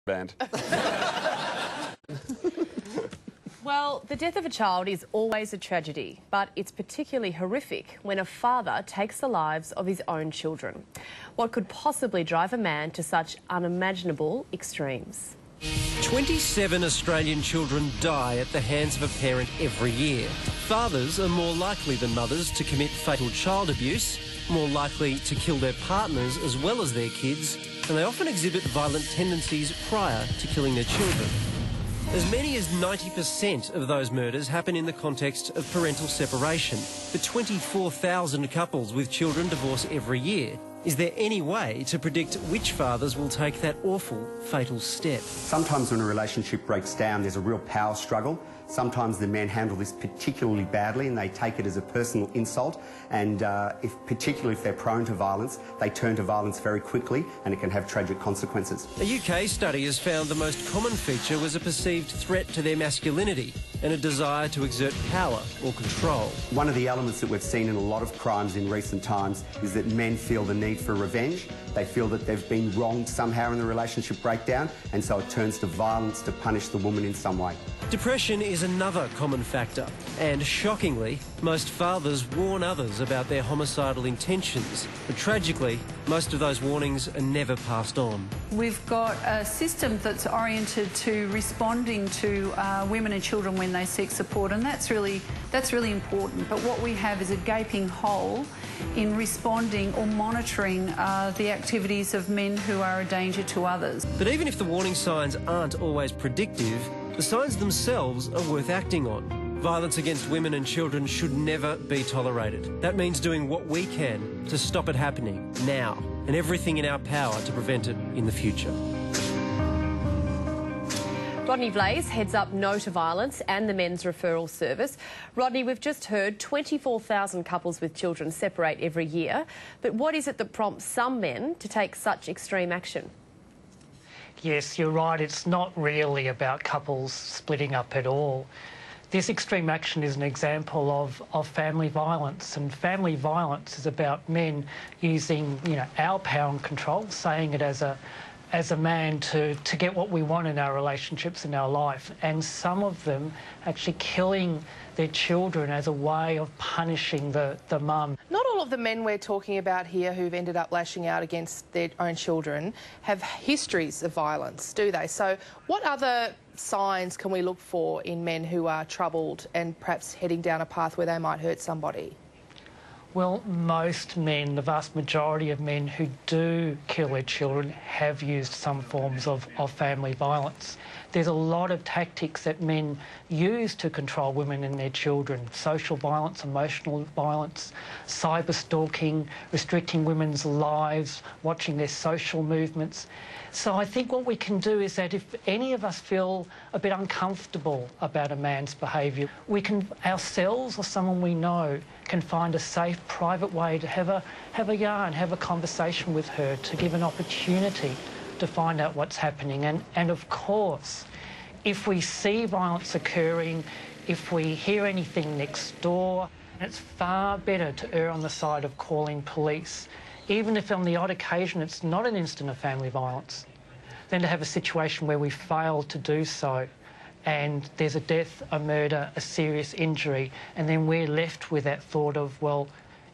band. Well, the death of a child is always a tragedy, but it's particularly horrific when a father takes the lives of his own children. What could possibly drive a man to such unimaginable extremes? 27 Australian children die at the hands of a parent every year. Fathers are more likely than mothers to commit fatal child abuse, more likely to kill their partners as well as their kids, and they often exhibit violent tendencies prior to killing their children. As many as 90% of those murders happen in the context of parental separation. The 24,000 couples with children divorce every year. Is there any way to predict which fathers will take that awful, fatal step? Sometimes when a relationship breaks down, there's a real power struggle. Sometimes the men handle this particularly badly and they take it as a personal insult, and particularly if they're prone to violence, they turn to violence very quickly and it can have tragic consequences. A UK study has found the most common feature was a perceived threat to their masculinity and a desire to exert power or control. One of the elements that we've seen in a lot of crimes in recent times is that men feel the need for revenge. They feel that they've been wronged somehow in the relationship breakdown, and so it turns to violence to punish the woman in some way. Depression is another common factor, and shockingly, most fathers warn others about their homicidal intentions. But tragically, most of those warnings are never passed on. We've got a system that's oriented to responding to women and children when they seek support, and that's really important. But what we have is a gaping hole in responding or monitoring the activities of men who are a danger to others. But even if the warning signs aren't always predictive, the signs themselves are worth acting on. Violence against women and children should never be tolerated. That means doing what we can to stop it happening now, and everything in our power to prevent it in the future. Rodney Blaze heads up No to Violence and the Men's Referral Service. Rodney, we've just heard 24,000 couples with children separate every year. But what is it that prompts some men to take such extreme action? Yes, you're right. It's not really about couples splitting up at all. This extreme action is an example of family violence, and family violence is about men using, our power and control, saying it as a man to get what we want in our relationships in our life, and some of them actually killing their children as a way of punishing the mum. Not all of the men we're talking about here who've ended up lashing out against their own children have histories of violence, do they? So what other signs can we look for in men who are troubled and perhaps heading down a path where they might hurt somebody? Well, most men, the vast majority of men who do kill their children have used some forms of family violence. There's a lot of tactics that men use to control women and their children. Social violence, emotional violence, cyber stalking, restricting women's lives, watching their social movements. So I think what we can do is that if any of us feel a bit uncomfortable about a man's behaviour, we can, ourselves or someone we know, can find a safe, private way to have a yarn, have a conversation with her, to give an opportunity to find out what's happening. And of course, if we see violence occurring, if we hear anything next door, it's far better to err on the side of calling police, even if on the odd occasion it's not an incident of family violence, than to have a situation where we fail to do so and there's a death, a murder, a serious injury, and then we're left with that thought of, well,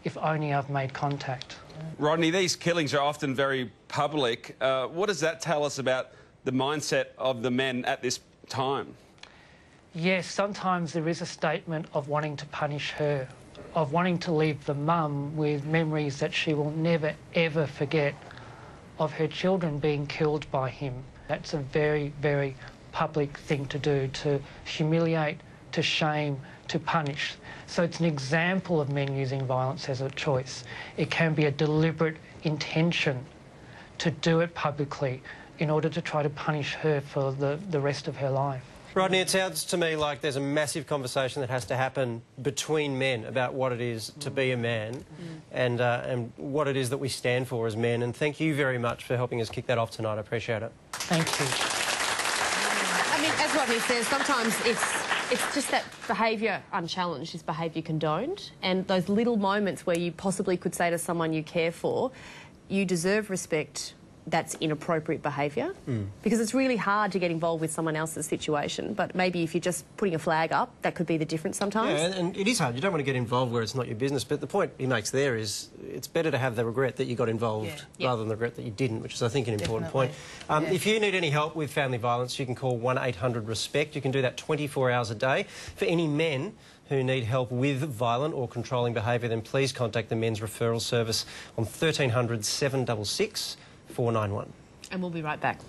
if only I've made contact. Rodney, these killings are often very public. What does that tell us about the mindset of the men at this time? Yes, sometimes there is a statement of wanting to punish her, of wanting to leave the mum with memories that she will never, ever forget of her children being killed by him. That's a very, very public thing to do, to humiliate, to shame, to punish. So it's an example of men using violence as a choice. It can be a deliberate intention to do it publicly in order to try to punish her for the rest of her life. Rodney, it sounds to me like there's a massive conversation that has to happen between men about what it is to be a man and what it is that we stand for as men. And thank you very much for helping us kick that off tonight. I appreciate it. Thank you. I mean, as Rodney says, sometimes it's just that behaviour unchallenged is behaviour condoned, and those little moments where you possibly could say to someone you care for, you deserve respect, that's inappropriate behaviour? Because it's really hard to get involved with someone else's situation, but maybe if you're just putting a flag up, that could be the difference sometimes. Yeah, and it is hard. You don't want to get involved where it's not your business, but the point he makes there is it's better to have the regret that you got involved rather than the regret that you didn't, which is, I think, an important point. If you need any help with family violence, you can call 1-800-RESPECT. You can do that 24 hours a day. For any men who need help with violent or controlling behaviour, then please contact the Men's Referral Service on 1300 766 491. And we'll be right back.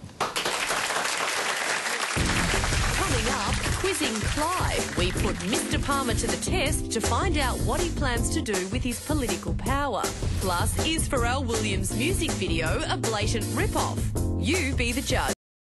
Coming up, quizzing Clive. We put Mr Palmer to the test to find out what he plans to do with his political power. Plus, is Pharrell Williams' music video a blatant rip-off? You be the judge.